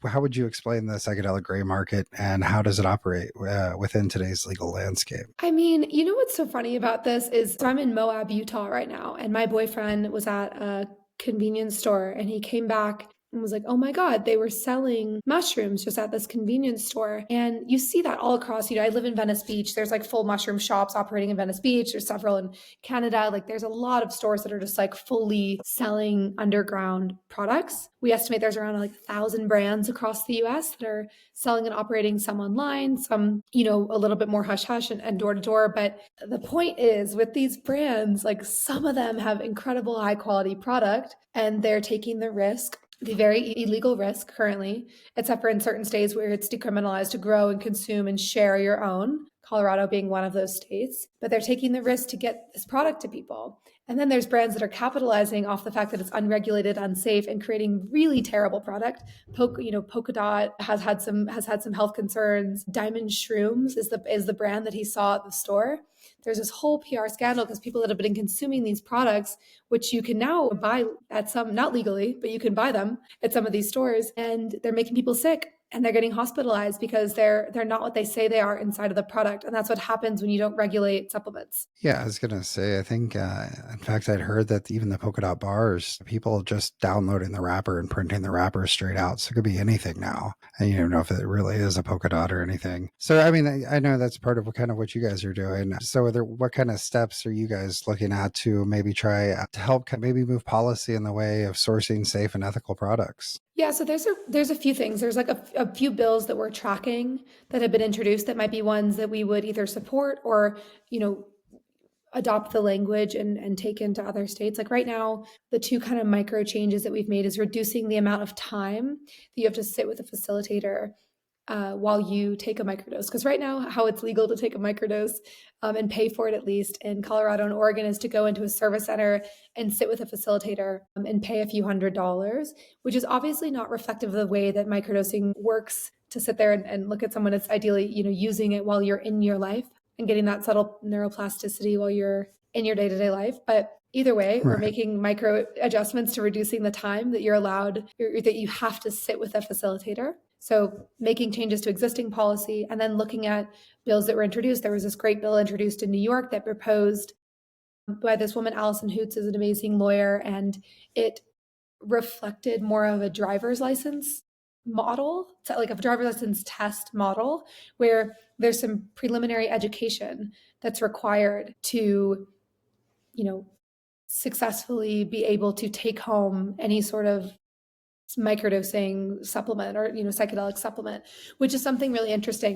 how would you explain the psychedelic gray market and how does it operate within today's legal landscape? I mean, you know what's so funny about this is so I'm in Moab, Utah right now, and my boyfriend was at a convenience store and he came back and was like, "Oh my God, they were selling mushrooms just at this convenience store." And you see that all across, I live in Venice Beach. There's like full mushroom shops operating in Venice Beach. There's several in Canada. Like there's a lot of stores that are just like fully selling underground products. We estimate there's around like 1,000 brands across the US that are selling and operating, some online, some, a little bit more hush hush and door to door. But the point is with these brands, like some of them have incredible high quality product and they're taking the very illegal risk currently, except for in certain states where it's decriminalized to grow and consume and share your own, Colorado being one of those states. But they're taking the risk to get this product to people. And then there's brands that are capitalizing off the fact that it's unregulated, unsafe, and creating really terrible product. PolkaDot has had some health concerns. Diamond Shrooms is the brand that he saw at the store. There's this whole PR scandal because people that have been consuming these products, which you can now buy at some, not legally, but you can buy them at some of these stores, and they're making people sick and they're getting hospitalized because they're not what they say they are inside of the product. And that's what happens when you don't regulate supplements. Yeah, I was gonna say, I think, in fact, I'd heard that even the polka dot bars, people just downloading the wrapper and printing the wrapper straight out. So it could be anything now, and you don't know if it really is a polka dot or anything. So, I mean, I know that's part of what you guys are doing. So, what kind of steps are you guys looking at to maybe try to help maybe move policy in the way of sourcing safe and ethical products? Yeah, so there's a few things. There's like a few bills that we're tracking that have been introduced that might be ones that we would either support or, adopt the language and take into other states. Like right now, the two kind of micro changes that we've made is reducing the amount of time that you have to sit with a facilitator while you take a microdose. Because right now, how it's legal to take a microdose and pay for it, at least in Colorado and Oregon, is to go into a service center and sit with a facilitator and pay a few $100s, which is obviously not reflective of the way that microdosing works, to sit there and look at someone that's ideally, using it while you're in your life and getting that subtle neuroplasticity while you're in your day-to-day life. But either way, Right. we're making micro adjustments to reducing the time that you're allowed, that you have to sit with a facilitator. So making changes to existing policy and then looking at bills that were introduced. There was this great bill introduced in New York that proposed by this woman, Allison Hoots, is an amazing lawyer, and it reflected more of a driver's license model, so like a driver's license test model, where there's some preliminary education that's required to, successfully be able to take home any sort of microdosing supplement or psychedelic supplement, which is something really interesting.